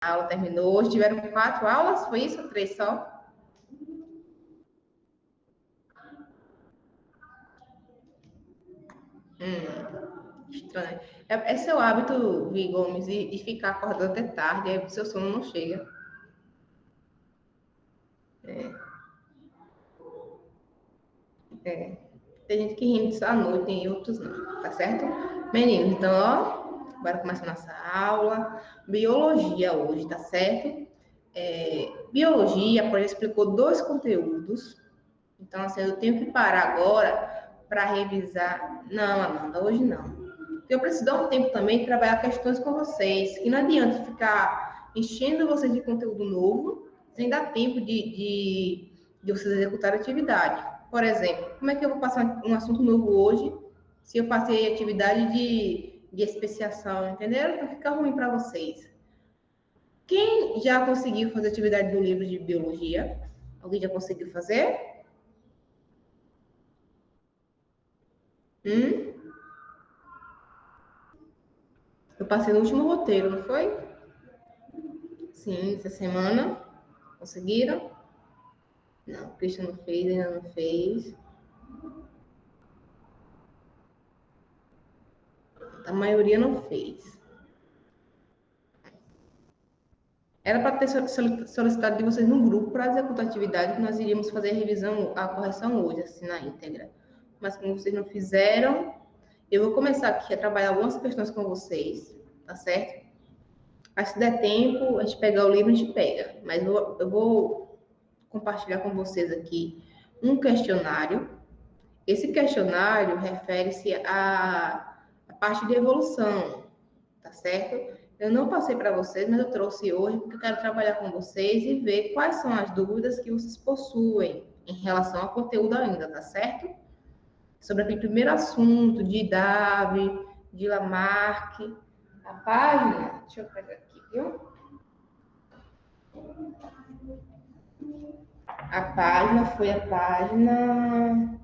A aula terminou. Hoje tiveram 4 aulas, foi isso? 3 só? Estranho. É seu hábito, Vi Gomes, de ficar acordando até tarde, aí o seu sono não chega. É. Tem gente que rende só à noite e outros não, tá certo? Meninos, então, ó, bora começar nossa aula. Biologia hoje, tá certo? Biologia, a Polly explicou 2 conteúdos. Então, assim, eu tenho que parar agora para revisar. Não, Amanda, hoje não. Porque eu preciso dar um tempo também de trabalhar questões com vocês. E não adianta ficar enchendo vocês de conteúdo novo sem dar tempo de vocês executar a atividade. Por exemplo, como é que eu vou passar um assunto novo hoje se eu passei atividade de especiação, entenderam? Então fica ruim para vocês. Quem já conseguiu fazer atividade do livro de biologia? Alguém já conseguiu fazer? Hum? Eu passei no último roteiro, não foi? Sim, essa semana. Conseguiram? Não, o Christian não fez, ainda não fez. A maioria não fez. Era para ter solicitado de vocês no grupo para executar a atividade que nós iríamos fazer a revisão, a correção hoje, assim, na íntegra. Mas como vocês não fizeram, eu vou começar aqui a trabalhar algumas questões com vocês, tá certo? Aí se der tempo, a gente pegar o livro, a gente pega. Mas eu vou compartilhar com vocês aqui um questionário. Esse questionário refere-se à parte de evolução, tá certo? Eu não passei para vocês, mas eu trouxe hoje porque eu quero trabalhar com vocês e ver quais são as dúvidas que vocês possuem em relação ao conteúdo ainda, tá certo? Sobre aquele primeiro assunto de Darwin, de Lamarck, a página, deixa eu pegar aqui, viu? A página foi a página.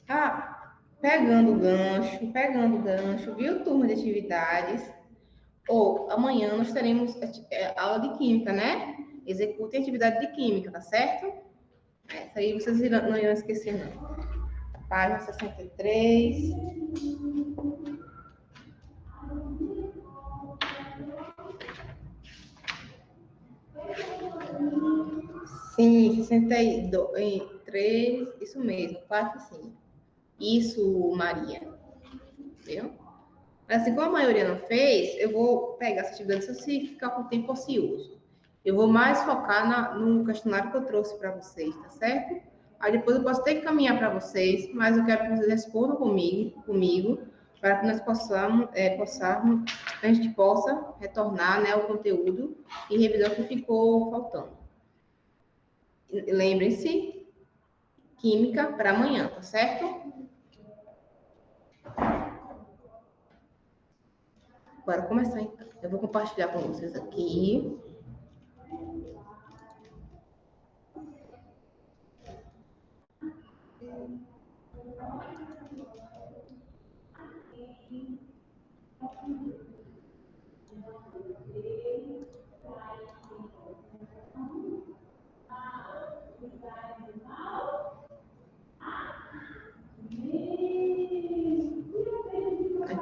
Ah, pegando o gancho, viu, turma de atividades? Ou amanhã nós teremos aula de química, né? Executem atividade de química, tá certo? Essa aí vocês não irão esquecer, não. Página 63. Sim, 63, isso mesmo, 4 e 5. Isso, Maria. Viu? Assim como a maioria não fez, eu vou pegar essa atividade se você ficar com tempo ocioso. Eu vou mais focar no questionário que eu trouxe para vocês, tá certo? Aí depois eu posso ter que caminhar para vocês, mas eu quero que vocês respondam comigo para que nós a gente possa retornar, né, o conteúdo e revisar o que ficou faltando. Lembrem-se, química para amanhã, tá certo? Bora começar então. Eu vou compartilhar com vocês aqui.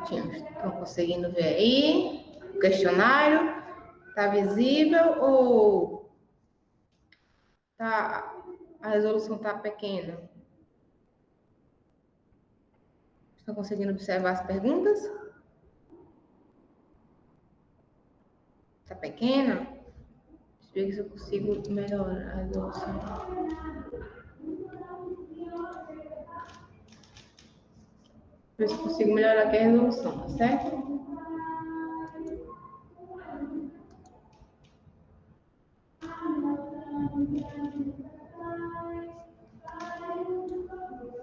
Estão conseguindo ver aí? O questionário está visível ou a resolução está pequena? Estão conseguindo observar as perguntas? Está pequena? Deixa eu ver se eu consigo melhorar a resolução. Ver se eu consigo melhorar aqui a resolução, tá certo?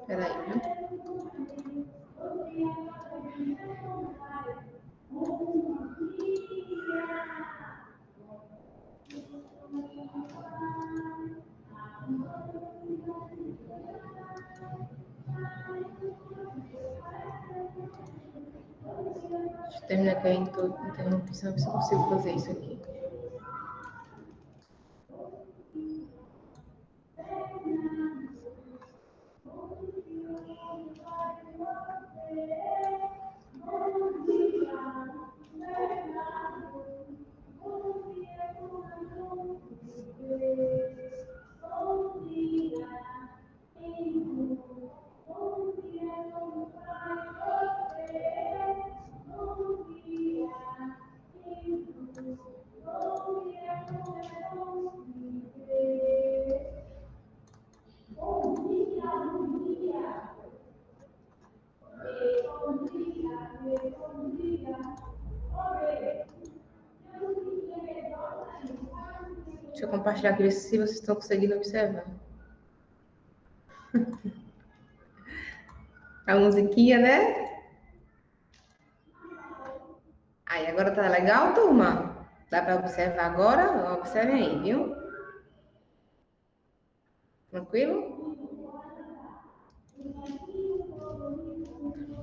Espera aí, viu? terminar aqui a interrupção, ver se eu consigo fazer isso aqui. Deixa eu compartilhar aqui, ver se vocês estão conseguindo observar. A musiquinha, né? Aí, agora tá legal, turma? Dá para observar agora? Observem aí, viu? Tranquilo?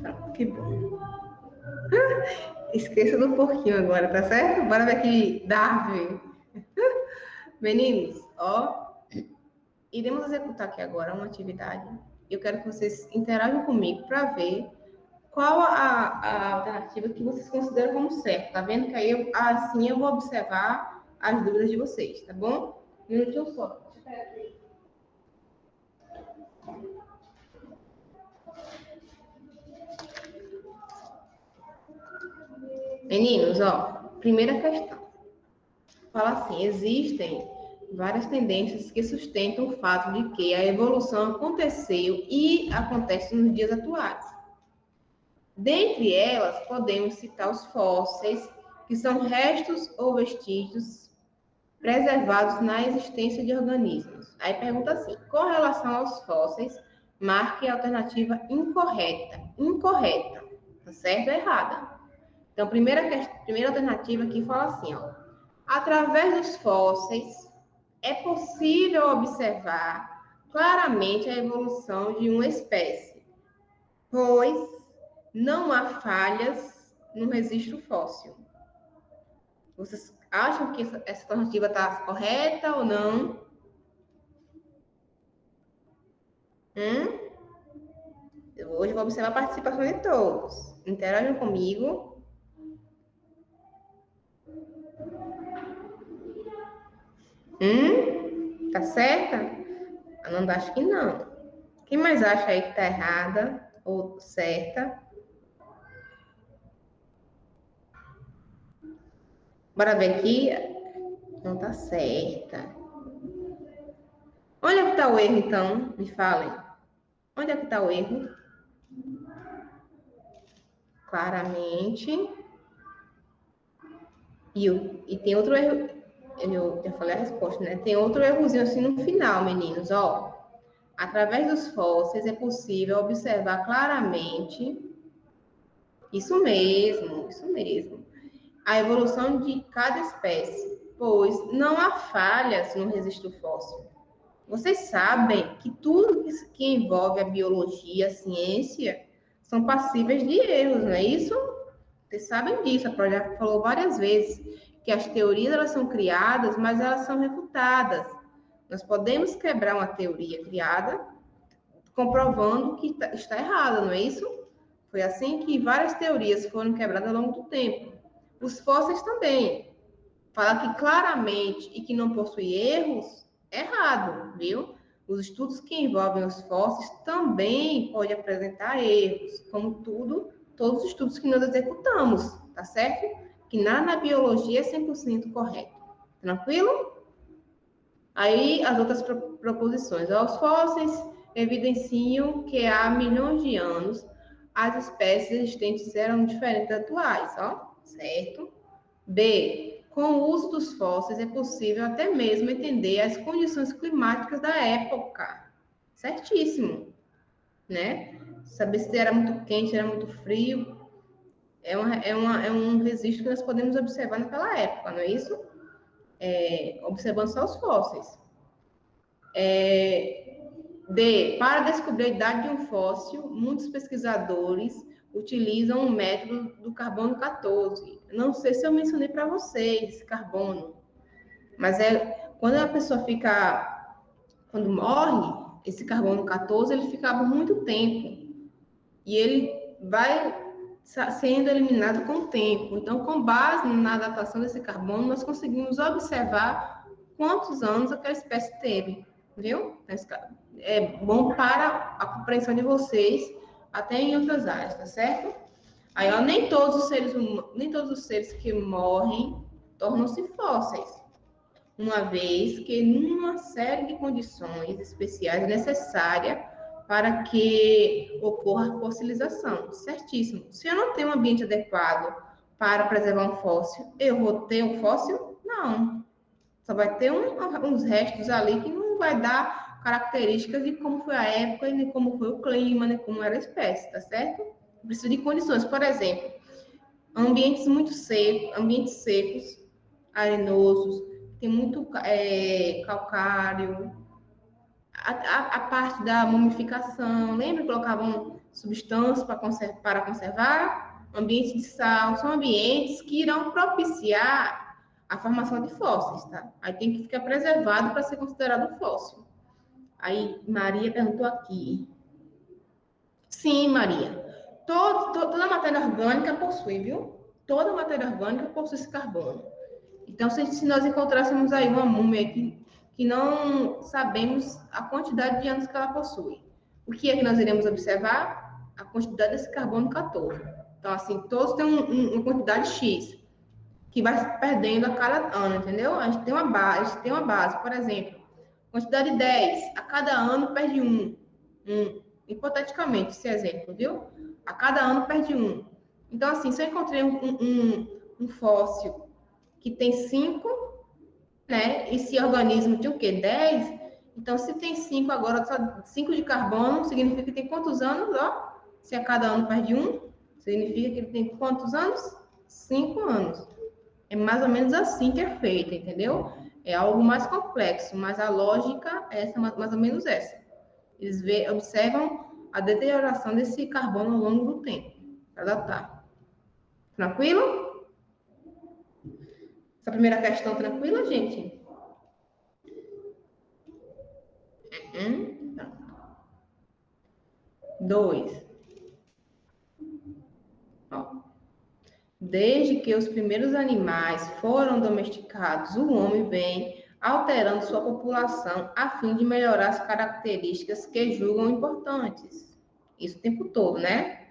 Tá, que bom. Esqueça do porquinho agora, tá certo? Bora ver aqui, Darwin. Meninos, ó, iremos executar aqui agora uma atividade. Eu quero que vocês interajam comigo para ver qual a alternativa que vocês consideram como certa. Tá vendo que aí assim eu vou observar as dúvidas de vocês, tá bom? Um minutinho só. Deixa eu pegar aqui. Meninos, ó, primeira questão. Fala assim, existem várias tendências que sustentam o fato de que a evolução aconteceu e acontece nos dias atuais. Dentre elas, podemos citar os fósseis, que são restos ou vestígios preservados na existência de organismos. Aí pergunta assim, com relação aos fósseis, marque a alternativa incorreta. Incorreta, tá certo ou errada? Então, primeira alternativa aqui fala assim, ó. Através dos fósseis, é possível observar claramente a evolução de uma espécie, pois não há falhas no registro fóssil. Vocês acham que essa alternativa está correta ou não? Hoje eu vou observar a participação de todos. Interajam comigo. Tá certa? Eu não acho que não. Quem mais acha aí que tá errada ou certa? Bora ver aqui. Não tá certa. Onde é que tá o erro, então? Me falem. Onde é que tá o erro? Claramente. E tem outro erro. Eu já falei a resposta, né? Tem outro errozinho assim no final, meninos. Ó, através dos fósseis é possível observar claramente. Isso mesmo, isso mesmo. A evolução de cada espécie, pois não há falhas no registro fóssil. Vocês sabem que tudo que envolve a biologia, a ciência, são passíveis de erros, não é isso? Vocês sabem disso, a Pró já falou várias vezes que as teorias elas são criadas, mas elas são refutadas. Nós podemos quebrar uma teoria criada comprovando que está errada, não é isso? Foi assim que várias teorias foram quebradas ao longo do tempo. Os fósseis também. Falar que claramente e que não possui erros, é errado, viu? Os estudos que envolvem os fósseis também podem apresentar erros, como todos os estudos que nós executamos, tá certo? Que nada na biologia é 100% correto. Tranquilo? Aí, as outras proposições. Os fósseis evidenciam que há milhões de anos as espécies existentes eram diferentes das atuais, ó, certo? B. Com o uso dos fósseis é possível até mesmo entender as condições climáticas da época. Certíssimo, né? Saber se era muito quente, era muito frio, é um registro que nós podemos observar naquela época, não é isso? Observando só os fósseis. D. Para descobrir a idade de um fóssil, muitos pesquisadores utilizam o método do carbono 14. Não sei se eu mencionei para vocês esse carbono, mas quando a pessoa quando morre, esse carbono 14, ele fica por muito tempo. E ele vai sendo eliminado com o tempo. Então, com base na datação desse carbono, nós conseguimos observar quantos anos aquela espécie teve, viu? É bom para a compreensão de vocês, até em outras áreas, tá certo? Aí, ó, nem todos os seres que morrem tornam-se fósseis, uma vez que numa série de condições especiais é necessária para que ocorra a fossilização. Certíssimo. Se eu não tenho um ambiente adequado para preservar um fóssil, eu vou ter um fóssil? Não. Só vai ter uns restos ali que não vai dar características de como foi a época, nem como foi o clima, nem como era a espécie, tá certo? Precisa de condições. Por exemplo, ambientes muito secos, ambientes secos, arenosos, tem muito calcário, a parte da mumificação, lembra que colocavam substâncias para conservar? Ambientes de sal, são ambientes que irão propiciar a formação de fósseis, tá? Aí tem que ficar preservado para ser considerado fóssil. Aí Maria perguntou aqui. Sim, Maria. Toda matéria orgânica possui, viu? Toda matéria orgânica possui esse carbono. Então, se nós encontrássemos aí uma múmia que não sabemos a quantidade de anos que ela possui, o que é que nós iremos observar? A quantidade desse carbono 14. Então, assim, todos têm uma quantidade X, que vai se perdendo a cada ano, entendeu? A gente tem uma base, por exemplo, quantidade 10, a cada ano perde um. Hipoteticamente, esse exemplo, viu? A cada ano perde um. Então, assim, se eu encontrei um fóssil que tem 5, né? Esse organismo tinha o quê? 10? Então, se tem 5 agora, só 5 de carbono, significa que tem quantos anos, ó? Se a cada ano perde um, significa que ele tem quantos anos? 5 anos. É mais ou menos assim que é feito, entendeu? É algo mais complexo, mas a lógica é mais ou menos essa. Eles observam a deterioração desse carbono ao longo do tempo, para datar. Tranquilo? Essa primeira questão tranquila, gente? Tá. 2. Desde que os primeiros animais foram domesticados, o homem vem alterando sua população a fim de melhorar as características que julgam importantes. Isso o tempo todo, né?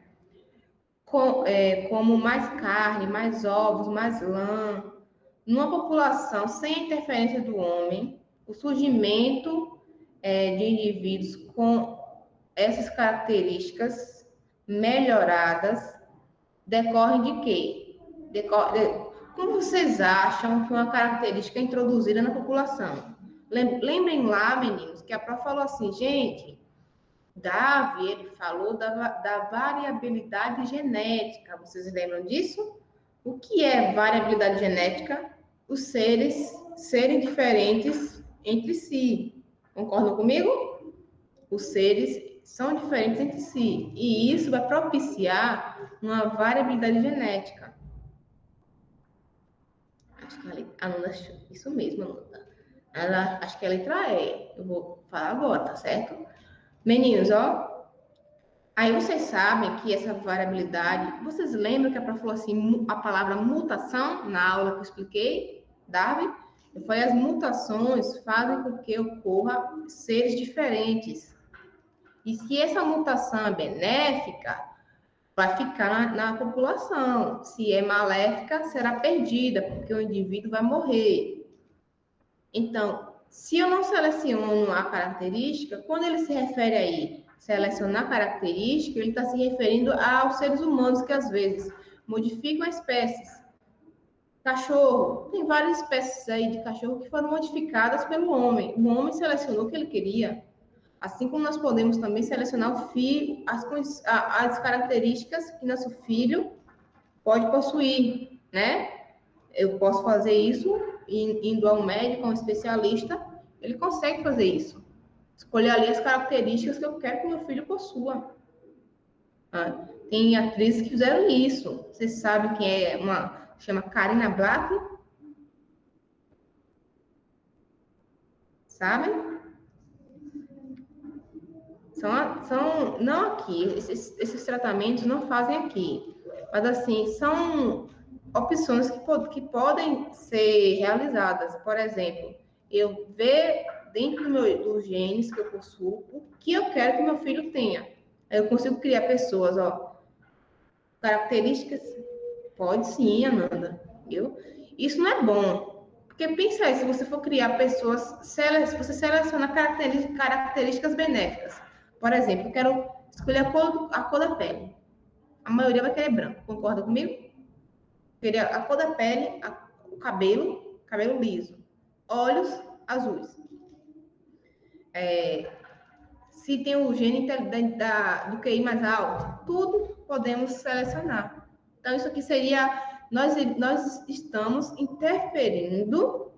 Como mais carne, mais ovos, mais lã. Numa população sem interferência do homem, o surgimento de indivíduos com essas características melhoradas decorrem de quê? Como vocês acham que uma característica é introduzida na população? Lembrem lá, meninos, que a prof falou assim, gente, Darwin, ele falou da variabilidade genética. Vocês lembram disso? O que é variabilidade genética? Os seres serem diferentes entre si. Concordam comigo? Os seres são diferentes entre si. E isso vai propiciar uma variabilidade genética. Acho que a Nanda, isso mesmo, Nanda. Acho que é a letra E. Eu vou falar agora, tá certo? Meninos, ó. Aí vocês sabem que essa variabilidade. Vocês lembram que a prof falou assim, a palavra mutação, na aula que eu expliquei, Darwin? Eu falei, as mutações fazem com que ocorra seres diferentes. E se essa mutação é benéfica, vai ficar na população. Se é maléfica, será perdida, porque o indivíduo vai morrer. Então, se eu não seleciono a característica, quando ele se refere aí, selecionar característica, ele está se referindo aos seres humanos que, às vezes, modificam espécies. Cachorro, tem várias espécies aí de cachorro que foram modificadas pelo homem. O homem selecionou o que ele queria. Assim como nós podemos também selecionar o filho, as características que nosso filho pode possuir, né? Eu posso fazer isso indo a um médico, a um especialista, ele consegue fazer isso. Escolher ali as características que eu quero que meu filho possua. Tem atrizes que fizeram isso. Vocês sabem quem é chama Karina Black? Sabem? Não aqui, esses tratamentos não fazem aqui. Mas, assim, são opções que podem ser realizadas. Por exemplo, eu ver dentro dos genes que eu possuo o que eu quero que meu filho tenha. Aí eu consigo criar pessoas, ó, características. Pode sim, Ananda. Viu? Isso não é bom. Porque pensa aí, se você for criar pessoas, você seleciona características benéficas. Por exemplo, eu quero escolher a cor da pele. A maioria vai querer branco. Concorda comigo? Queria a cor da pele, o cabelo liso. Olhos azuis. Se tem o gene do QI mais alto, tudo podemos selecionar. Então, isso aqui seria, nós estamos interferindo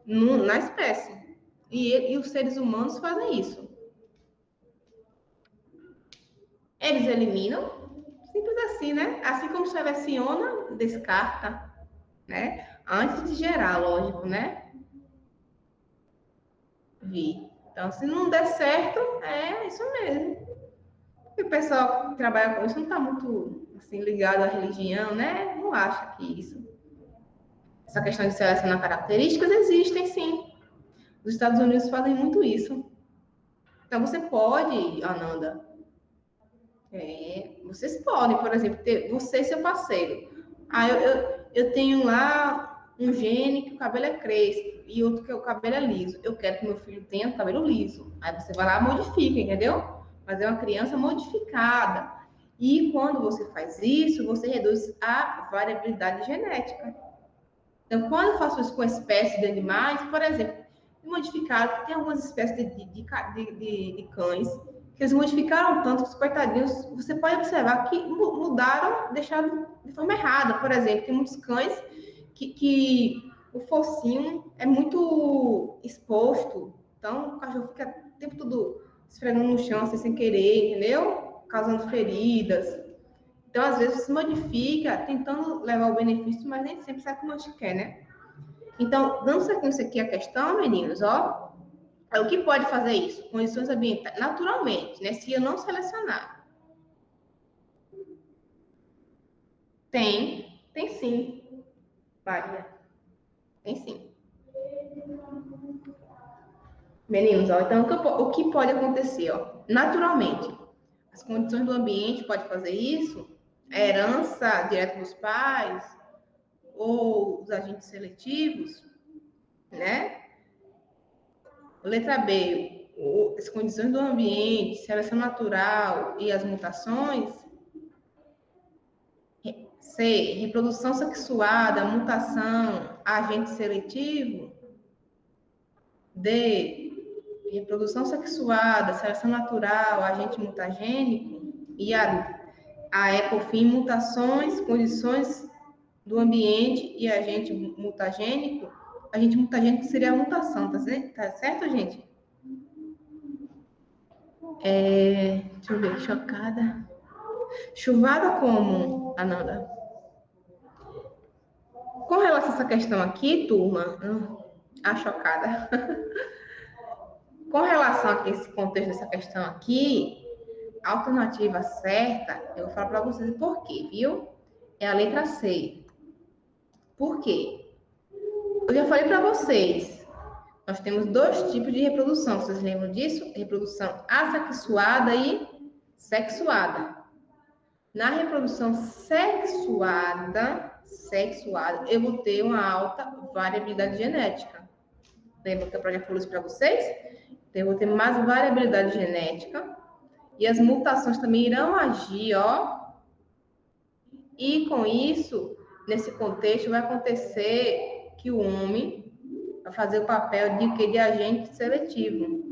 na espécie. E os seres humanos fazem isso. Eles eliminam, simples assim, né? Assim como seleciona, descarta, né? Antes de gerar, lógico, né? Então, se não der certo, é isso mesmo. E o pessoal que trabalha com isso não está muito assim, ligado à religião, né? Não acha que essa questão de selecionar características existem, sim. Os Estados Unidos fazem muito isso. Então, você pode, Ananda, vocês podem, por exemplo, ter você e seu parceiro. Eu tenho lá um gene que o cabelo é crespo e outro que o cabelo é liso. Eu quero que meu filho tenha o cabelo liso. Aí você vai lá e modifica, entendeu? Mas é uma criança modificada. E quando você faz isso, você reduz a variabilidade genética. Então, quando eu faço isso com espécies de animais, por exemplo, modificado, tem algumas espécies de cães que eles modificaram tanto que os coitadinhos, você pode observar que mudaram, deixaram de forma errada. Por exemplo, tem muitos cães que o focinho é muito exposto, então o cachorro fica o tempo todo esfregando no chão assim, sem querer, entendeu? Causando feridas. Então, às vezes, se modifica tentando levar o benefício, mas nem sempre sabe como a gente quer, né? Então, dando sequência aqui a questão, meninos, ó, o que pode fazer isso? Condições ambientais, naturalmente, né? Se eu não selecionar. Tem sim. Varia. Tem sim. Meninos, ó, então o que pode acontecer, ó? Naturalmente, as condições do ambiente pode fazer isso, a herança direta dos pais, ou os agentes seletivos, né? Letra B, as condições do ambiente, seleção natural e as mutações. C, reprodução sexuada, mutação, agente seletivo. D, reprodução sexuada, seleção natural, agente mutagênico. E a E, por fim, mutações, condições do ambiente e agente mutagênico. Agente mutagênico seria a mutação, tá certo, gente? Deixa eu ver, chocada. Chuvada como, Ananda? Com relação a essa questão aqui, turma, a chocada. Com relação a esse contexto dessa questão aqui, a alternativa certa, eu vou falar para vocês por quê, viu? É a letra C. Por quê? Eu já falei para vocês, nós temos dois tipos de reprodução, vocês lembram disso? Reprodução assexuada e sexuada. Na reprodução sexuada, eu vou ter uma alta variabilidade genética. Lembra que eu já falei isso para vocês? Então, eu vou ter mais variabilidade genética. E as mutações também irão agir, ó. E com isso, nesse contexto, vai acontecer que o homem vai fazer o papel de agente seletivo.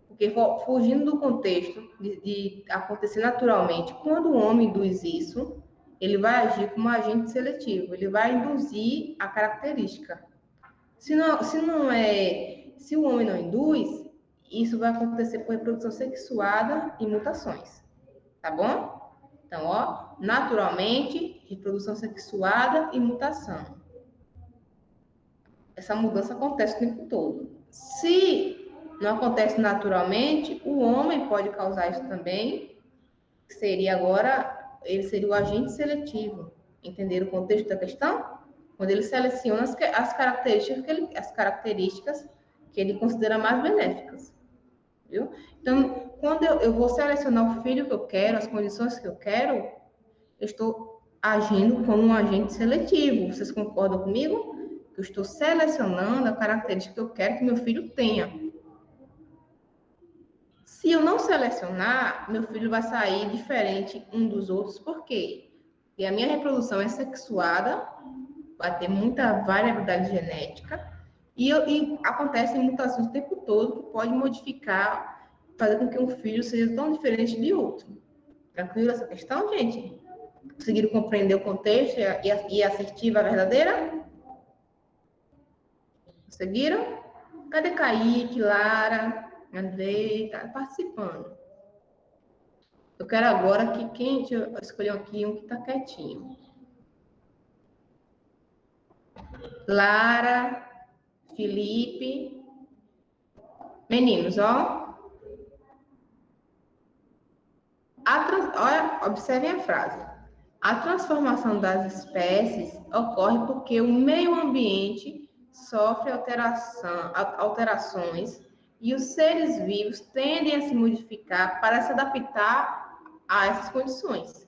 Porque fugindo do contexto de acontecer naturalmente, quando o homem induz isso, ele vai agir como agente seletivo, ele vai induzir a característica. Se o homem não induz, isso vai acontecer por reprodução sexuada e mutações, tá bom? Então, ó, naturalmente, reprodução sexuada e mutação. Essa mudança acontece o tempo todo. Se não acontece naturalmente, o homem pode causar isso também, que seria agora, ele seria o agente seletivo. Entenderam o contexto da questão? Quando ele seleciona as características que ele considera mais benéficas. Viu? Então, quando eu vou selecionar o filho que eu quero, as condições que eu quero, eu estou agindo como um agente seletivo. Vocês concordam comigo? Que eu estou selecionando a característica que eu quero que meu filho tenha. Se eu não selecionar, meu filho vai sair diferente um dos outros. Por quê? Porque a minha reprodução é sexuada, vai ter muita variabilidade genética, e acontecem mutações o tempo todo que pode modificar, fazer com que um filho seja tão diferente de outro. Tranquilo essa questão, gente? Conseguiram compreender o contexto e a assertiva verdadeira? Conseguiram? Cadê Kaique, Lara, Andrei? Tá participando. Eu quero agora que quem... Deixa eu escolher aqui um que tá quietinho. Lara, Felipe. Meninos, ó. Olha, observem a frase. A transformação das espécies ocorre porque o meio ambiente sofre alterações e os seres vivos tendem a se modificar para se adaptar a essas condições.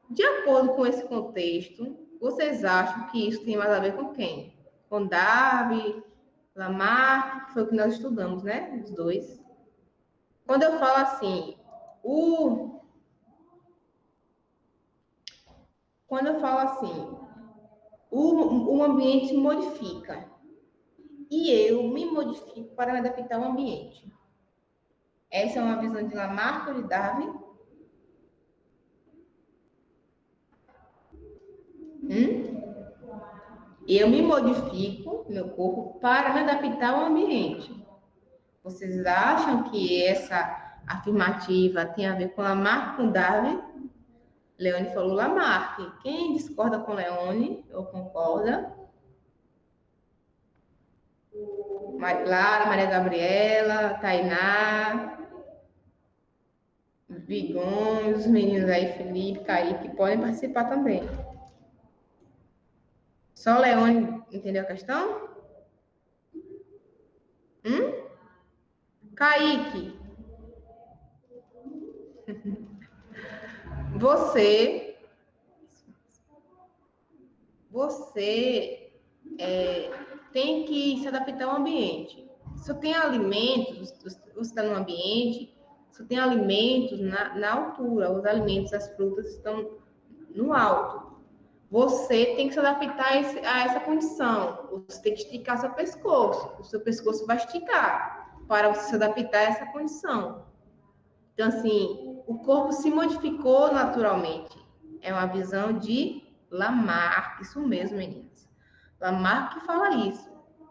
De acordo com esse contexto, vocês acham que isso tem mais a ver com quem? Com Darwin, Lamarck, que foi o que nós estudamos, né? Os dois. Quando eu falo assim, quando eu falo assim, o ambiente se modifica e eu me modifico para me adaptar ao ambiente. Essa é uma visão de Lamarck ou de Darwin? Eu me modifico, meu corpo, para me adaptar ao ambiente. Vocês acham que essa afirmativa tem a ver com Lamarck, com Darwin? Leone falou Lamarck. Quem discorda com Leone ou concorda? Lara, Maria Gabriela, Tainá, Vigões, os meninos aí, Felipe, Kaique, podem participar também. Só Leone entendeu a questão? Kaique, você tem que se adaptar ao ambiente. Se tem alimentos, você está no ambiente, se tem alimentos na altura, os alimentos, as frutas estão no alto. Você tem que se adaptar a essa condição. Você tem que esticar seu pescoço. O seu pescoço vai esticar para você se adaptar a essa condição. Então, assim, o corpo se modificou naturalmente. É uma visão de Lamarck, isso mesmo, meninas. Lamarck fala isso,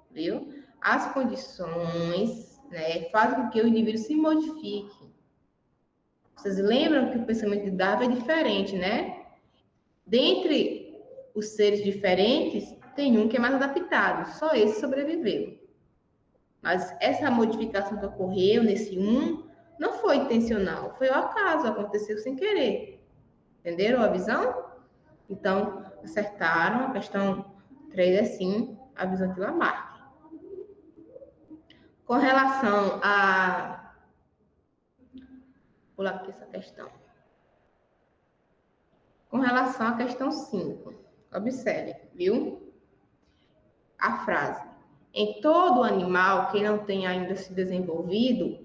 viu? As condições, né, fazem com que o indivíduo se modifique. Vocês lembram que o pensamento de Darwin é diferente, né? Dentre os seres diferentes, tem um que é mais adaptado, só esse sobreviveu. Mas essa modificação que ocorreu nesse não foi intencional, foi ao acaso, aconteceu sem querer. Entenderam a visão? Então, acertaram. A questão 3 é sim, a visão de Lamarck. Com relação a... Vou pular aqui essa questão. Com relação à questão 5, observe, viu? A frase. Em todo animal que não tenha ainda se desenvolvido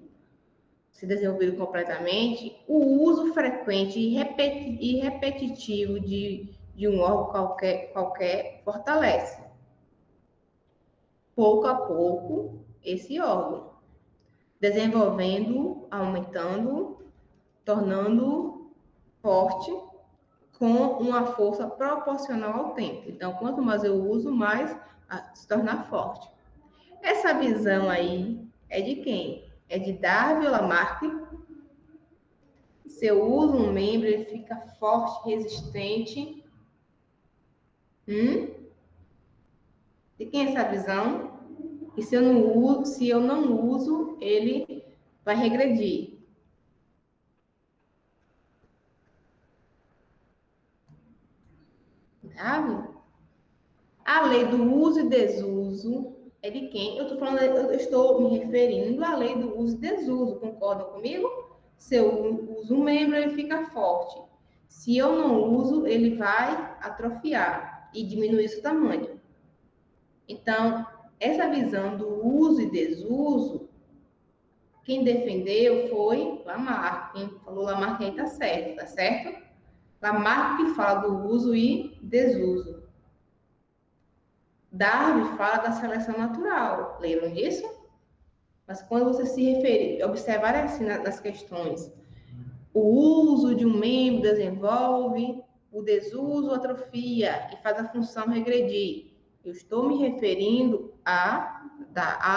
completamente, o uso frequente e repetitivo de um órgão qualquer fortalece, pouco a pouco, esse órgão, desenvolvendo, aumentando, tornando forte com uma força proporcional ao tempo. Então, quanto mais eu uso, mais se tornar forte. Essa visão aí é de quem? É de Darwin ou Lamarck? Se eu uso um membro, ele fica forte, resistente. De quem é essa visão? E se eu não uso, ele vai regredir. Sabe? A lei do uso e desuso é de quem? Eu estou me referindo à lei do uso e desuso. Concordam comigo? Se eu uso um membro, ele fica forte. Se eu não uso, ele vai atrofiar e diminuir seu tamanho. Então, essa visão do uso e desuso, quem defendeu foi Lamarck. Quem falou Lamarck aí tá certo? Lamarck que fala do uso e desuso. Darwin fala da seleção natural. Lembram disso? Mas quando você se referir, observar assim nas questões, o uso de um membro desenvolve, o desuso atrofia e faz a função regredir. Eu estou me referindo a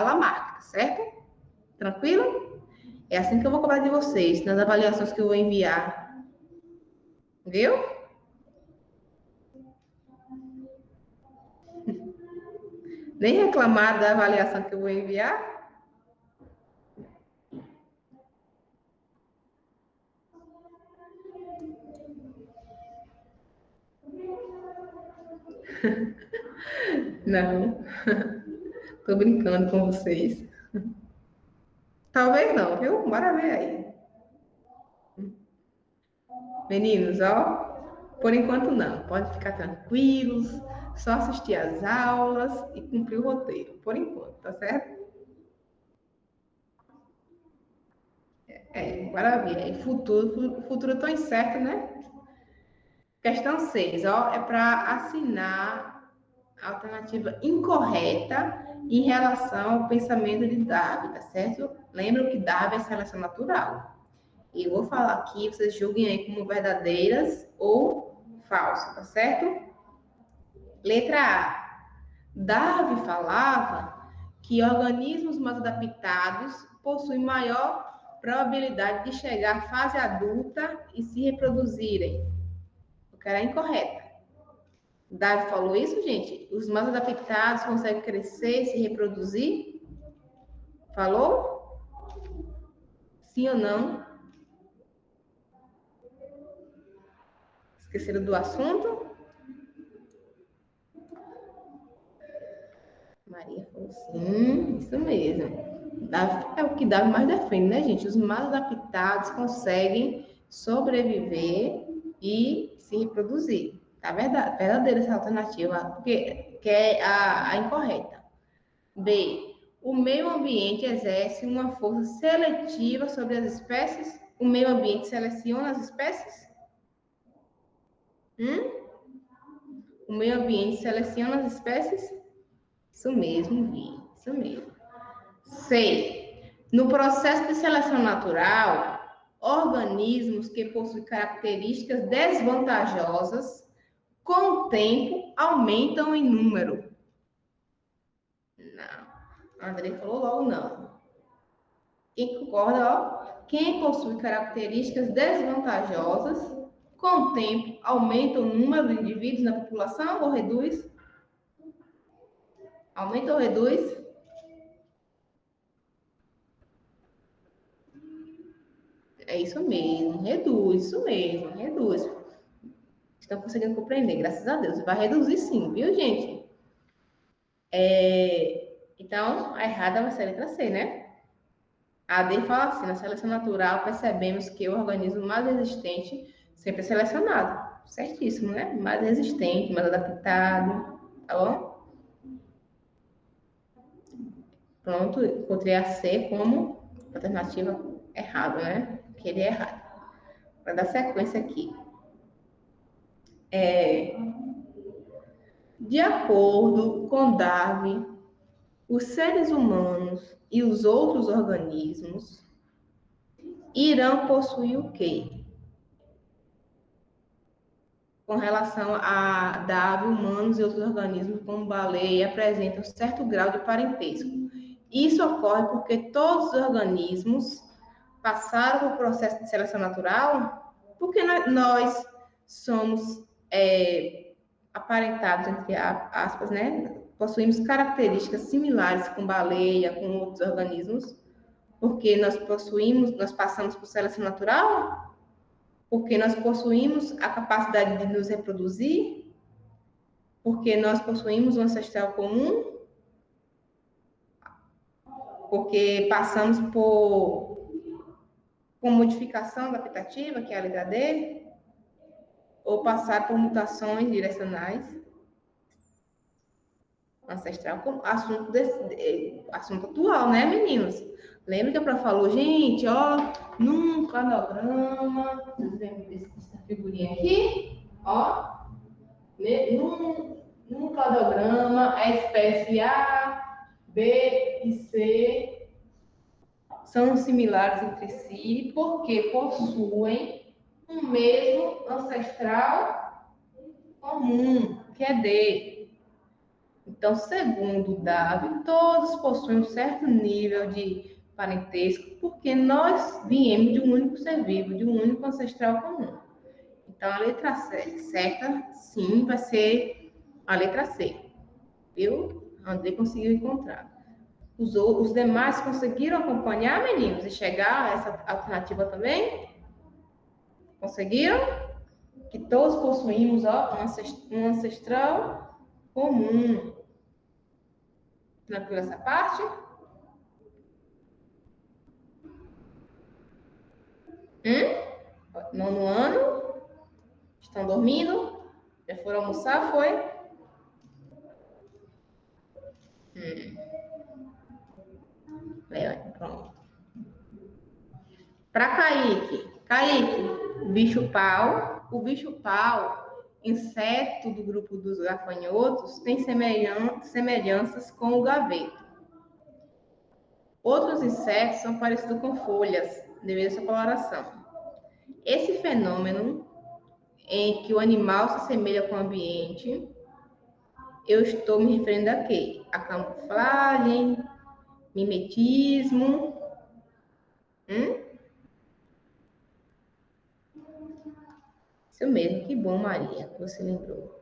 Lamarck, certo? Tranquilo? É assim que eu vou cobrar de vocês, nas avaliações que eu vou enviar. Viu? Nem reclamar da avaliação que eu vou enviar? Não. Tô brincando com vocês. Talvez não, viu? Bora ver aí. Meninos, ó, por enquanto não. Pode ficar tranquilos, só assistir às aulas e cumprir o roteiro. Por enquanto, tá certo? Bora ver aí. Futuro tão incerto, né? Questão 6, ó, é para assinar a alternativa incorreta em relação ao pensamento de Darwin, tá certo? Lembram que Darwin é seleção natural. E eu vou falar aqui, vocês julguem aí como verdadeiras ou falsas, tá certo? Letra A. Darwin falava que organismos mais adaptados possuem maior probabilidade de chegar à fase adulta e se reproduzirem. O que era incorreta. Darwin falou isso, gente? Os mais adaptados conseguem crescer, se reproduzir? Falou? Sim ou não? Esqueceram do assunto? Maria falou sim, isso mesmo. É o que Darwin mais defende, né, gente? Os mais adaptados conseguem sobreviver e se reproduzir. Tá verdadeira essa alternativa, porque que é a incorreta. B. O meio ambiente exerce uma força seletiva sobre as espécies? O meio ambiente seleciona as espécies? O meio ambiente seleciona as espécies? Isso mesmo, Vi. Isso mesmo. C. No processo de seleção natural, organismos que possuem características desvantajosas, com o tempo, aumentam em número. Não. A André falou logo não. Quem concorda, ó? Quem possui características desvantajosas, com o tempo, aumenta o número de indivíduos na população ou reduz? Aumenta ou reduz? É isso mesmo, reduz, isso mesmo, reduz. Estão conseguindo compreender, graças a Deus. Vai reduzir sim, viu, gente? Então, a errada vai ser a letra C, né? A D fala assim, na seleção natural, percebemos que o organismo mais resistente sempre é selecionado. Certíssimo, né? Mais resistente, mais adaptado, tá bom? Pronto, encontrei a C como alternativa errada, né? Que ele é errado. Para dar sequência aqui. De acordo com Darwin, os seres humanos e os outros organismos irão possuir o quê? Com relação a Darwin, humanos e outros organismos, como baleia, apresentam certo grau de parentesco. Isso ocorre porque todos os organismos passaram por processo de seleção natural, porque nós somos aparentados, entre aspas, né? Possuímos características similares com baleia, com outros organismos, porque nós passamos por seleção natural, porque nós possuímos a capacidade de nos reproduzir, porque nós possuímos um ancestral comum, porque passamos por modificação adaptativa, que é a letra D, ou passar por mutações direcionais. Ancestral, assunto atual, né, meninos? Lembra que a Prof falou, gente, ó, num cladograma, vocês lembram dessa figurinha aqui? Ó, num cladograma, a espécie A, B e C são similares entre si porque possuem um mesmo ancestral comum, que é D. Então, segundo Darwin, todos possuem um certo nível de parentesco, porque nós viemos de um único ser vivo, de um único ancestral comum. Então, a letra certa, sim, vai ser a letra C. Viu? André conseguiu encontrar. Os demais conseguiram acompanhar, meninos, e chegar a essa alternativa também? Conseguiram? Que todos possuímos um ancestral comum. Tranquilo essa parte? Nono ano? Estão dormindo? Já foram almoçar, foi? Pronto. Para Kaique, o bicho-pau, inseto do grupo dos gafanhotos, tem semelhanças com o gaveto. Outros insetos são parecidos com folhas, devido a essa coloração. Esse fenômeno em que o animal se assemelha com o ambiente, eu estou me referindo a quê? A camuflagem, mimetismo. Isso mesmo, que bom, Maria, que você lembrou.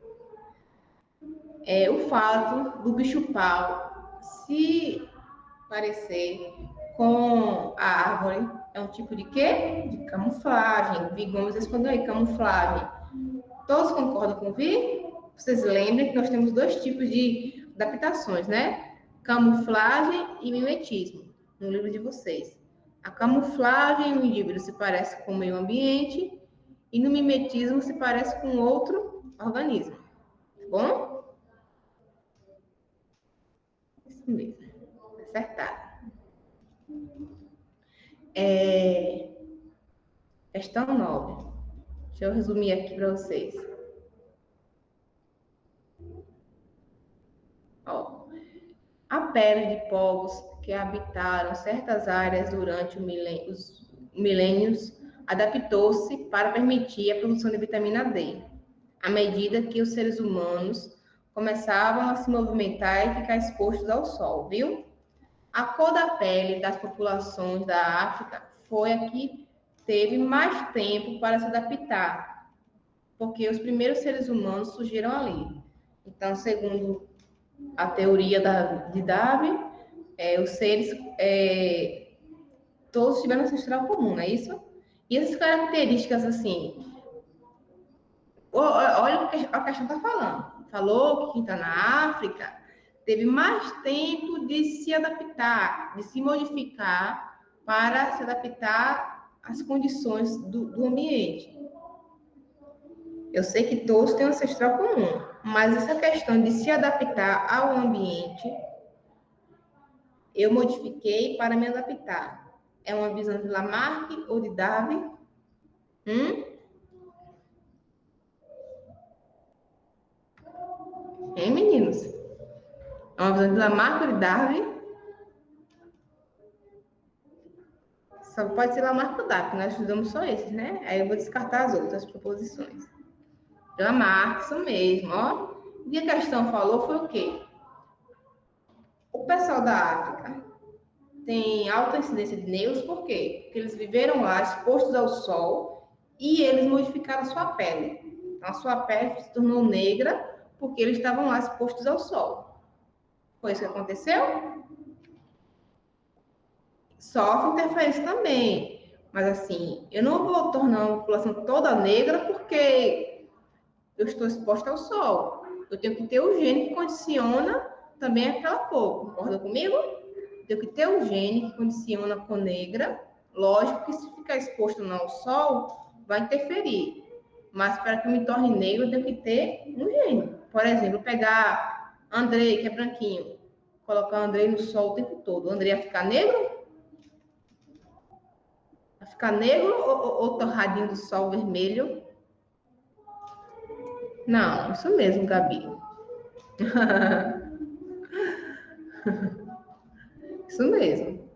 O fato do bicho-pau se parecer com a árvore é um tipo de quê? De camuflagem. Vi Gomes respondeu aí, camuflagem. Todos concordam com o Vi? Vocês lembram que nós temos dois tipos de adaptações, né? Camuflagem e mimetismo, no livro de vocês. A camuflagem, o indivíduo se parece com o meio ambiente, e no mimetismo se parece com outro organismo. Tá bom? Isso mesmo. Acertado. Questão 9. Deixa eu resumir aqui para vocês. Ó, a pele de povos que habitaram certas áreas durante os milênios adaptou-se para permitir a produção de vitamina D, à medida que os seres humanos começavam a se movimentar e ficar expostos ao sol, viu? A cor da pele das populações da África foi a que teve mais tempo para se adaptar, porque os primeiros seres humanos surgiram ali. Então, segundo a teoria de Darwin, os seres todos tiveram ancestral comum, não é isso? E essas características, assim, olha o que a questão está falando. Falou que quem está na África teve mais tempo de se adaptar, de se modificar para se adaptar às condições do ambiente. Eu sei que todos têm um ancestral comum, mas essa questão de se adaptar ao ambiente, eu modifiquei para me adaptar. É uma visão de Lamarck ou de Darwin? Hein, meninos? É uma visão de Lamarck ou de Darwin? Só pode ser Lamarck ou Darwin, nós estudamos só esses, né? Aí eu vou descartar as outras proposições. Lamarck, isso mesmo, ó. E a questão falou foi o quê? O pessoal da África têm alta incidência de negros, por quê? Porque eles viveram lá expostos ao sol e eles modificaram a sua pele. Então, a sua pele se tornou negra porque eles estavam lá expostos ao sol. Foi isso que aconteceu? Sofre interferência também. Mas, assim, eu não vou tornar a população toda negra porque eu estou exposta ao sol. Eu tenho que ter o gene que condiciona também aquela cor. Concorda comigo? Tenho que ter o gene que condiciona a cor negra. Lógico que se ficar exposto ao sol, vai interferir. Mas para que eu me torne negro, eu tenho que ter um gene. Por exemplo, pegar Andrei, que é branquinho, colocar Andrei no sol o tempo todo. O Andrei vai ficar negro? Vai ficar negro ou torradinho do sol vermelho? Não, isso mesmo, Gabi. Isso mesmo.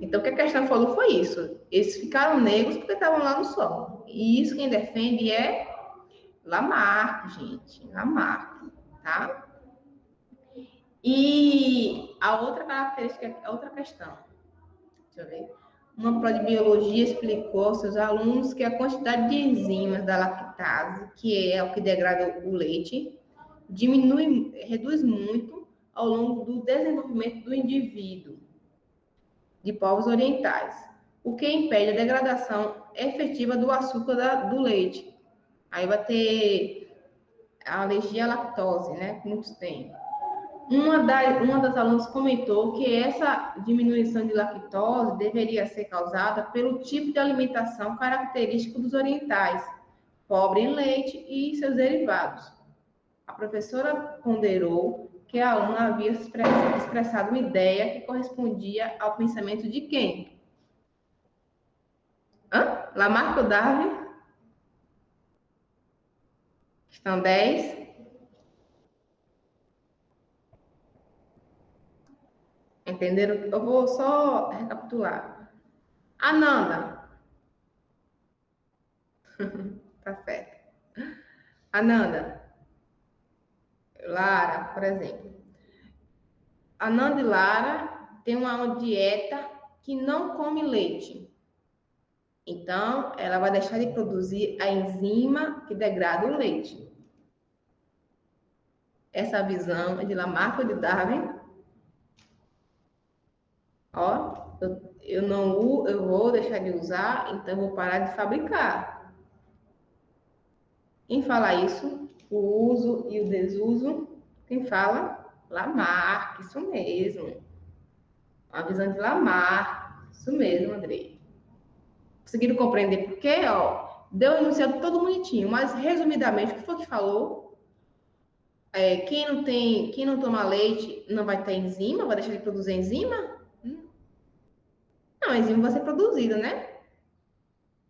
Então, o que a questão falou foi isso. Eles ficaram negros porque estavam lá no sol. E isso quem defende é Lamarck, gente. Lamarck, tá? E a outra característica, a outra questão. Deixa eu ver. Uma prova de biologia explicou aos seus alunos que a quantidade de enzimas da lactase, que é o que degrada o leite, reduz muito ao longo do desenvolvimento do indivíduo de povos orientais, o que impede a degradação efetiva do açúcar do leite. Aí vai ter a alergia à lactose, né? Que muitos têm. Uma das alunas comentou que essa diminuição de lactose deveria ser causada pelo tipo de alimentação característico dos orientais, pobre em leite e seus derivados. A professora ponderou que a aluna havia expressado uma ideia que correspondia ao pensamento de quem? Lamarck ou Darwin? Estão 10. Entenderam? Eu vou só recapitular. Ananda. Tá certo. Ananda. Lara, por exemplo. Ananda e Lara têm uma dieta que não come leite. Então, ela vai deixar de produzir a enzima que degrada o leite. Essa visão é de Lamarck ou de Darwin? Ó, eu vou deixar de usar, então eu vou parar de fabricar. Quem fala isso? O uso e o desuso? Quem fala? Lamarck, isso mesmo. A visão de Lamarck, isso mesmo, Andrei. Conseguiram compreender por quê? Ó, deu um enunciado todo bonitinho, mas resumidamente, o que foi que falou? Quem não toma leite não vai ter enzima, vai deixar de produzir enzima? Não, a enzima vai ser produzida, né?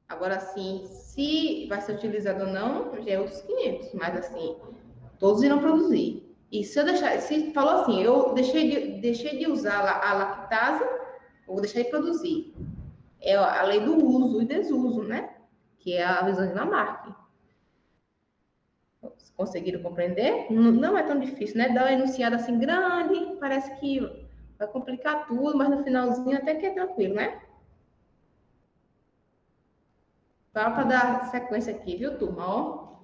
Agora, assim, se vai ser utilizado ou não, já é outros 500, mas assim, todos irão produzir. E se eu deixar, se falou assim, eu deixei de usar a lactase, eu vou deixar de produzir. É a lei do uso e desuso, né? Que é a visão de Lamarck. Conseguiram compreender? Não é tão difícil, né? Dá uma enunciada assim grande, parece que vai complicar tudo, mas no finalzinho até que é tranquilo, né? Para dar sequência aqui, viu, turma? Ó,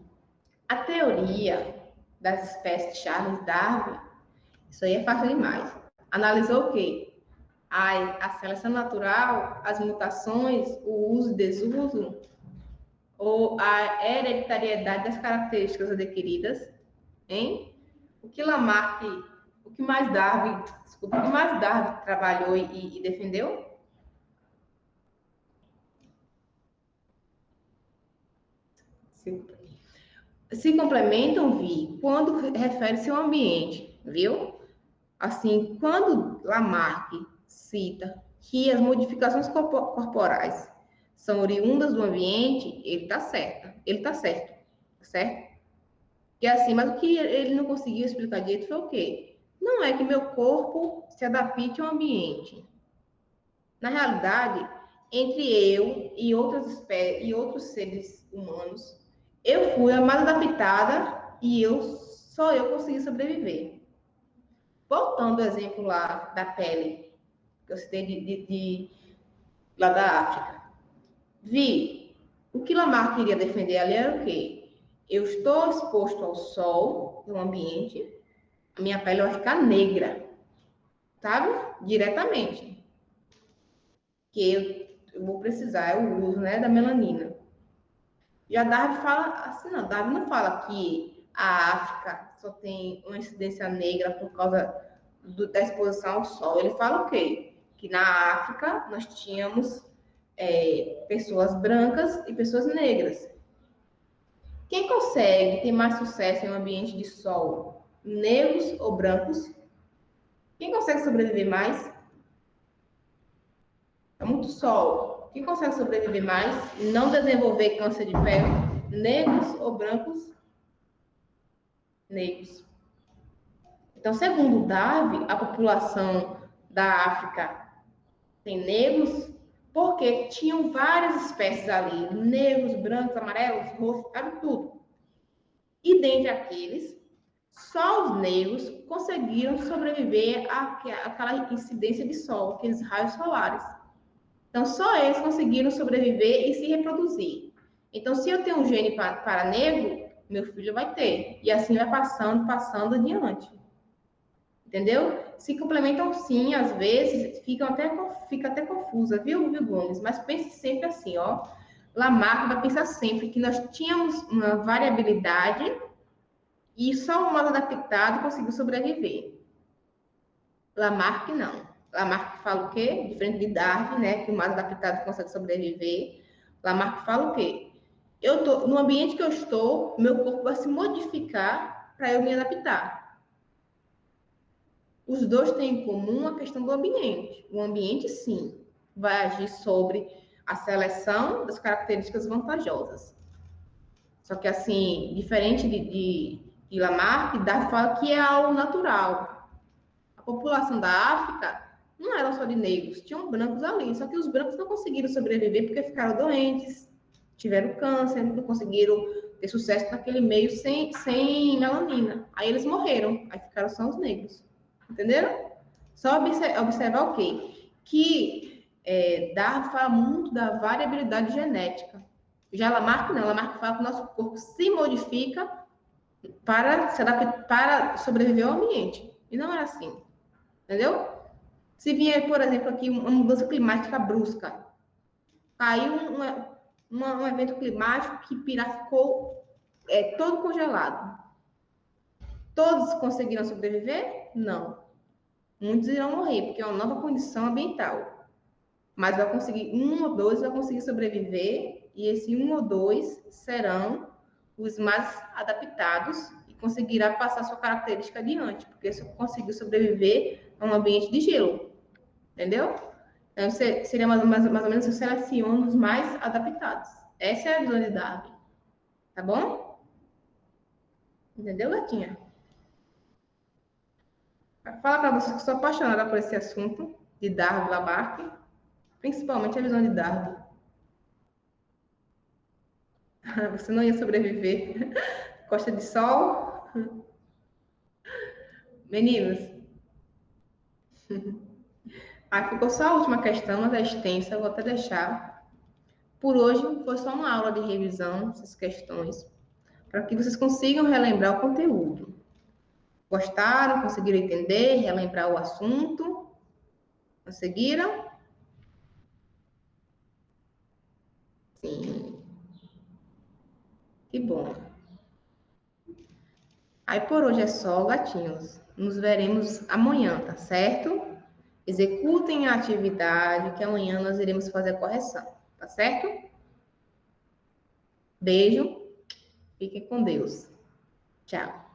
a teoria das espécies de Charles Darwin, isso aí é fácil demais. Analisou o quê? A seleção natural, as mutações, o uso e desuso, ou a hereditariedade das características adquiridas, hein? O que Lamarck, o que mais Darwin, desculpa, o que mais Darwin trabalhou e defendeu? Se complementam, Vi, quando refere-se ao ambiente, viu? Assim, quando Lamarck cita que as modificações corporais são oriundas do ambiente, ele está certo. Ele está certo, certo? E assim, mas o que ele não conseguiu explicar direito foi o quê? Não é que meu corpo se adapte ao ambiente. Na realidade, entre eu e outras espécies e outros seres humanos, eu fui a mais adaptada e só eu consegui sobreviver. Voltando ao exemplo lá da pele, que eu citei lá da África. Vi, o que Lamarck queria defender ali era o quê? Eu estou exposto ao sol, no ambiente, a minha pele vai ficar negra, sabe? Diretamente. Que eu vou precisar, é o uso, né, da melanina. Já Darwin fala assim, não, Darwin não fala que a África só tem uma incidência negra por causa da exposição ao sol. Ele fala o quê? Que na África nós tínhamos pessoas brancas e pessoas negras. Quem consegue ter mais sucesso em um ambiente de sol? Negros ou brancos? Quem consegue sobreviver mais? É muito sol. Quem consegue sobreviver mais e não desenvolver câncer de pele? Negros ou brancos? Negros. Então, segundo Darwin, a população da África tem negros porque tinham várias espécies ali, negros, brancos, amarelos, roxos, era tudo. E dentre aqueles, só os negros conseguiram sobreviver àquela incidência de sol, aqueles raios solares. Então, só eles conseguiram sobreviver e se reproduzir. Então, se eu tenho um gene para negro, meu filho vai ter. E assim vai passando adiante. Entendeu? Se complementam sim, às vezes fica até confusa, viu, Gomes? Mas pense sempre assim, ó. Lamarck vai pensar sempre que nós tínhamos uma variabilidade e só o mais adaptado conseguiu sobreviver. Lamarck não. Lamarck fala o quê? Diferente de Darwin, né? Que o mais adaptado consegue sobreviver. Lamarck fala o quê? No ambiente que eu estou, meu corpo vai se modificar para eu me adaptar. Os dois têm em comum a questão do ambiente. O ambiente, sim, vai agir sobre a seleção das características vantajosas. Só que, assim, diferente de Lamarck, Darwin fala que é algo natural. A população da África não era só de negros, tinham brancos ali. Só que os brancos não conseguiram sobreviver porque ficaram doentes, tiveram câncer, não conseguiram ter sucesso naquele meio sem melanina. Aí eles morreram, aí ficaram só os negros. Entenderam? Só observar o quê? Que Darwin fala muito da variabilidade genética. Já Lamarck não. Lamarck fala que o nosso corpo se modifica para sobreviver ao ambiente. E não é assim. Entendeu? Se vier, por exemplo, aqui uma mudança climática brusca, caiu um evento climático que Pirá ficou todo congelado. Todos conseguiram sobreviver? Não. Muitos irão morrer, porque é uma nova condição ambiental. Mas vai conseguir, um ou dois vai conseguir sobreviver, e esse um ou dois serão os mais adaptados e conseguirá passar sua característica adiante, porque só conseguiu sobreviver a um ambiente de gelo. Entendeu? Então, seria mais ou menos eu seleciono os mais adaptados. Essa é a visão de Darwin. Tá bom? Entendeu, gatinha? Fala para vocês que eu sou apaixonada por esse assunto de Darwin Lamarck, principalmente a visão de Darwin. Você não ia sobreviver. Costa de sol. Meninos, aqui ficou só a última questão, mas é extensa, eu vou até deixar. Por hoje foi só uma aula de revisão dessas questões, para que vocês consigam relembrar o conteúdo. Gostaram? Conseguiram entender? Relembrar o assunto? Conseguiram? Sim. Que bom. Aí por hoje é só, gatinhos. Nos veremos amanhã, tá certo? Executem a atividade que amanhã nós iremos fazer a correção, tá certo? Beijo, fiquem com Deus. Tchau.